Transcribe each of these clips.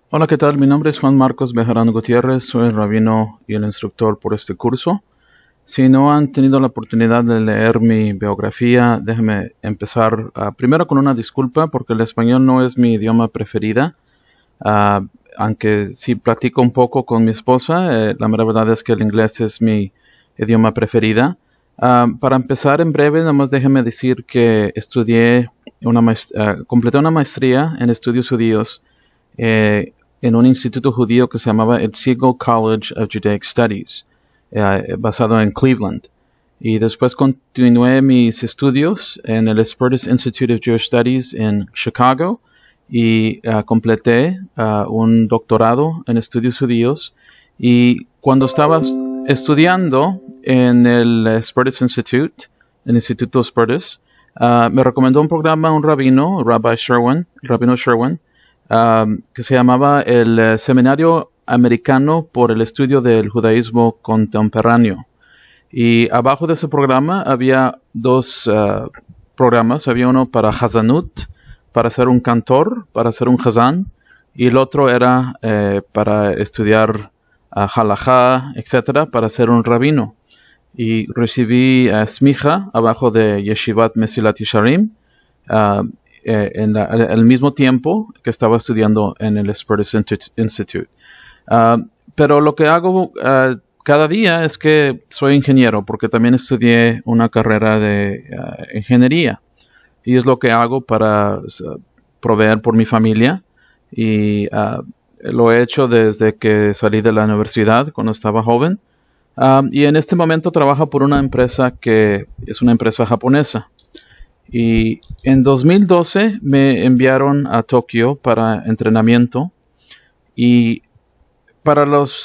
Hola, ¿qué tal? Mi nombre es Juan Marcos Bejarano Gutiérrez, soy el rabino y el instructor por este curso. Si no han tenido la oportunidad de leer mi biografía, déjenme empezar primero con una disculpa porque el español no es mi idioma preferida. Ah, Aunque sí platico un poco con mi esposa, la mera verdad es que el inglés es mi idioma preferida. Para empezar en breve, nada más déjenme decir que completé una maestría en estudios judíos en un instituto judío que se llamaba el Siegel College of Judaic Studies, basado en Cleveland. Y después continué mis estudios en el Spertus Institute of Jewish Studies en Chicago y completé un doctorado en estudios judíos. Y cuando estaba estudiando en el Spertus Institute, el Instituto Spertus, me recomendó un programa un rabino, Rabino Sherwin, que se llamaba el Seminario Americano por el Estudio del Judaísmo Contemporáneo. Y abajo de ese programa había dos programas. Había uno para Hazanut, para ser un cantor, para ser un Hazán, y el otro era para estudiar halajá, etcétera, para ser un rabino. Y recibí smicha abajo de Yeshivat Mesilat Yesharim, al mismo tiempo que estaba estudiando en el Spertus Institute. Pero lo que hago cada día es que soy ingeniero, porque también estudié una carrera de ingeniería. Y es lo que hago para proveer por mi familia. Y lo he hecho desde que salí de la universidad, cuando estaba joven. Y en este momento trabajo por una empresa que es una empresa japonesa. Y en 2012 me enviaron a Tokio para entrenamiento. Y para los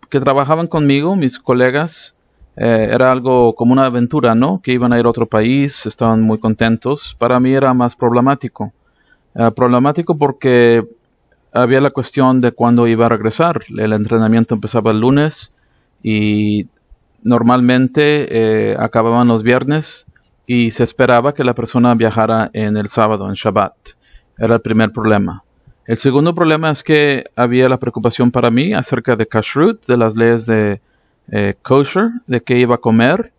que trabajaban conmigo, mis colegas, era algo como una aventura, ¿no? Que iban a ir a otro país, estaban muy contentos. Para mí era más problemático. Problemático porque había la cuestión de cuándo iba a regresar. El entrenamiento empezaba el lunes y normalmente acababan los viernes y se esperaba que la persona viajara en el sábado, en Shabbat. Era el primer problema. El segundo problema es que había la preocupación para mí acerca de kashrut, de las leyes de kosher, de qué iba a comer.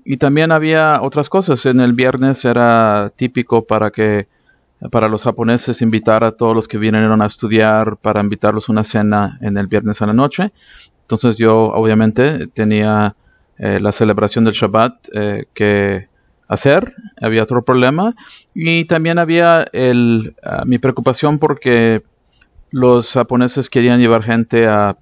Y también había otras cosas. En el viernes era típico para los japoneses invitar a todos los que vinieron a estudiar, para invitarlos a una cena en el viernes a la noche. Entonces yo obviamente tenía la celebración del Shabbat que hacer. Había otro problema. Y también había mi preocupación porque los japoneses querían llevar gente a,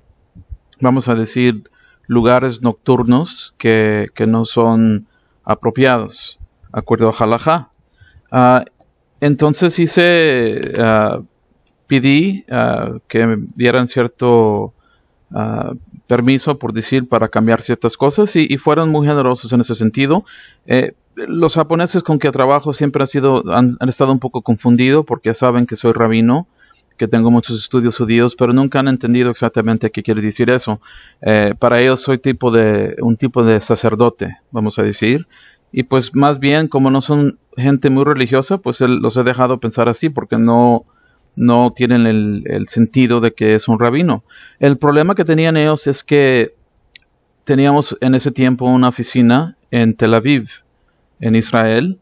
vamos a decir, lugares nocturnos que no son apropiados, de acuerdo a halajá. Entonces pedí que me dieran cierto permiso, por decir, para cambiar ciertas cosas y fueron muy generosos en ese sentido. Los japoneses con que trabajo siempre han estado un poco confundidos porque saben que soy rabino, que tengo muchos estudios judíos, pero nunca han entendido exactamente qué quiere decir eso. Para ellos soy un tipo de sacerdote, vamos a decir. Y pues más bien, como no son gente muy religiosa, pues los he dejado pensar así porque no tienen el sentido de que es un rabino. El problema que tenían ellos es que teníamos en ese tiempo una oficina en Tel Aviv, en Israel,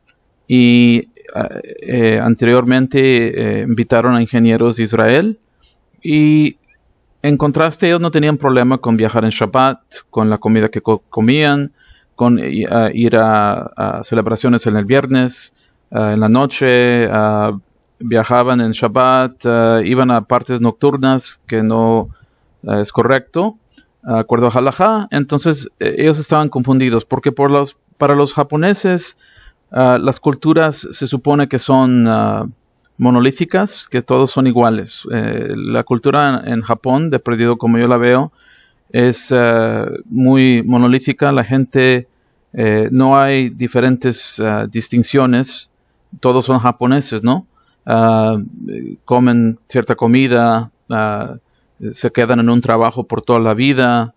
y anteriormente invitaron a ingenieros de Israel, y en contraste ellos no tenían problema con viajar en Shabbat, con la comida que comían, con ir a celebraciones en el viernes, en la noche, viajaban en Shabbat, iban a partes nocturnas que no es correcto, de acuerdo a halajá. Entonces ellos estaban confundidos porque para los japoneses las culturas se supone que son monolíticas, que todos son iguales. La cultura en Japón, de perdido como yo la veo, es muy monolítica. La gente, no hay diferentes distinciones, todos son japoneses, ¿no? Comen cierta comida, se quedan en un trabajo por toda la vida,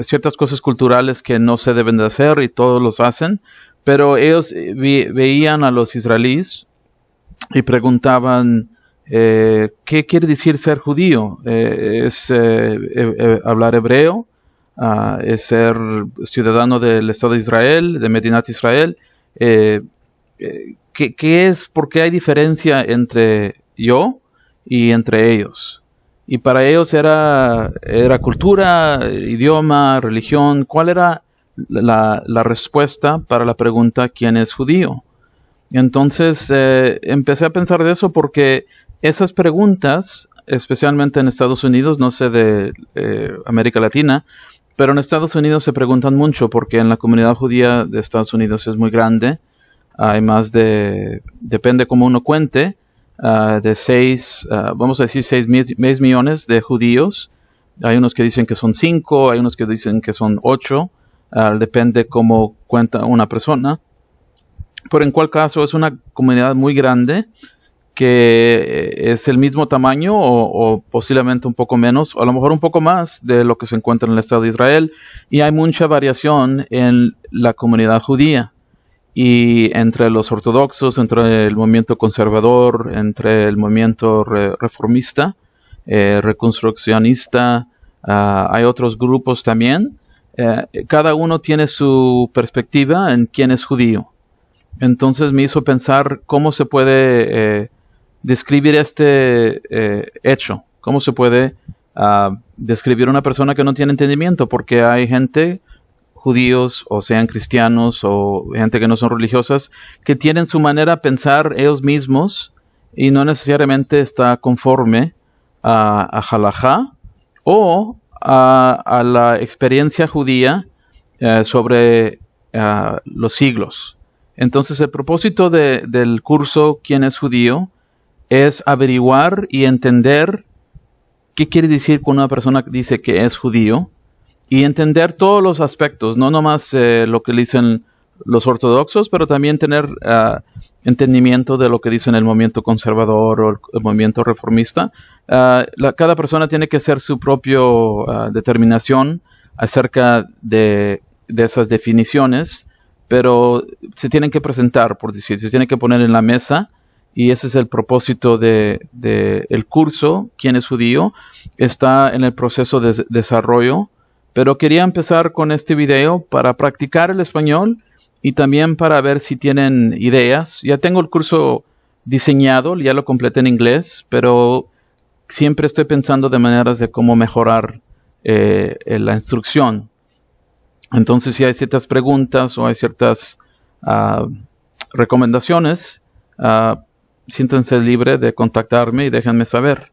ciertas cosas culturales que no se deben de hacer y todos los hacen, pero ellos veían a los israelíes y preguntaban ¿Qué quiere decir ser judío? ¿Es hablar hebreo? ¿Es ser ciudadano del Estado de Israel, de Medinat Israel? ¿Qué es? ¿Por qué hay diferencia entre yo y entre ellos? Y para ellos era cultura, idioma, religión. ¿Cuál era la respuesta para la pregunta ¿quién es judío? Entonces empecé a pensar de eso porque esas preguntas, especialmente en Estados Unidos, no sé de América Latina, pero en Estados Unidos se preguntan mucho porque en la comunidad judía de Estados Unidos es muy grande. Hay más depende cómo uno cuente, de 6, vamos a decir 6 millones de judíos. Hay unos que dicen que son 5, hay unos que dicen que son 8, depende cómo cuenta una persona. Pero en cual caso es una comunidad muy grande que es el mismo tamaño o posiblemente un poco menos, o a lo mejor un poco más de lo que se encuentra en el Estado de Israel. Y hay mucha variación en la comunidad judía. Y entre los ortodoxos, entre el movimiento conservador, entre el movimiento reformista, reconstruccionista, hay otros grupos también. Cada uno tiene su perspectiva en quién es judío. Entonces me hizo pensar cómo se puede describir este hecho, cómo se puede describir una persona que no tiene entendimiento, porque hay gente, judíos o sean cristianos o gente que no son religiosas, que tienen su manera de pensar ellos mismos y no necesariamente está conforme a halajá o a la experiencia judía sobre los siglos. Entonces el propósito del curso ¿Quién es judío? Es averiguar y entender qué quiere decir cuando una persona dice que es judío y entender todos los aspectos, no nomás lo que dicen los ortodoxos, pero también tener entendimiento de lo que dicen el movimiento conservador o el movimiento reformista. Cada persona tiene que hacer su propia determinación acerca de esas definiciones, pero se tienen que presentar, por decir, se tienen que poner en la mesa, y ese es el propósito de el curso ¿Quién es judío? Está en el proceso de desarrollo, pero quería empezar con este video para practicar el español y también para ver si tienen ideas. Ya tengo el curso diseñado, ya lo completé en inglés, pero siempre estoy pensando de maneras de cómo mejorar la instrucción. Entonces, si hay ciertas preguntas o hay ciertas recomendaciones, siéntense libre de contactarme y déjenme saber.